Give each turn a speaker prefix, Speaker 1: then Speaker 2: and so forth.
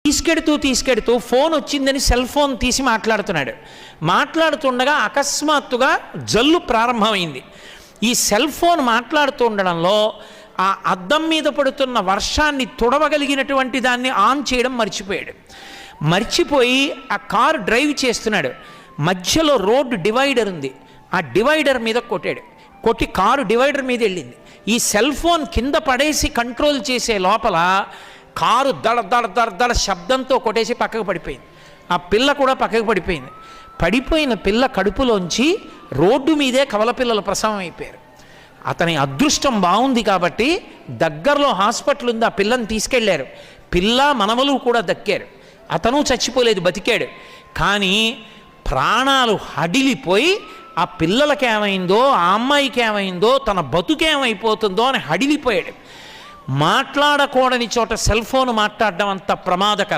Speaker 1: తీసుకెడుతూ phone వచ్చిందని cell phone తీసి మాట్లాడుతుండగా అకస్మాత్తుగా జల్లు ప్రారంభమైంది. ఈ సెల్ ఫోన్ మాట్లాడుతుండడంలో ఆ అద్దం మీద పడుతున్న వర్షాన్ని తుడవగలిగినటువంటి దాన్ని ఆన్ చేయడం మర్చిపోయి ఆ కారు డ్రైవ్ చేస్తున్నాడు. మధ్యలో రోడ్డు డివైడర్ ఉంది, ఆ డివైడర్ మీద కొట్టి కారు డివైడర్ మీద వెళ్ళింది. ఈ సెల్ ఫోన్ కింద పడేసి కంట్రోల్ చేసే లోపల కారు దడ శబ్దంతో కొట్టేసి పక్కకు పడిపోయింది. ఆ పిల్ల కూడా పక్కకు పడిపోయింది. పడిపోయిన పిల్ల కడుపులోంచి రోడ్డు మీదే కవల పిల్లలు ప్రసవం అయిపోయారు. అతని అదృష్టం బాగుంది కాబట్టి దగ్గరలో హాస్పిటల్ ఉంది, ఆ పిల్లని తీసుకెళ్లారు. పిల్ల మనవలు కూడా దక్కారు. అతను చచ్చిపోలేదు, బతికాడు. కానీ ప్రాణాలు హడిలిపోయి ఆ పిల్లలకి ఏమైందో, ఆ అమ్మాయికి ఏమైందో, తన బతుకేమైపోతుందో అని హడిలిపోయాడు. మాట్లాడకూడని చోట సెల్ ఫోన్ మాట్లాడడం అంత ప్రమాదకరం.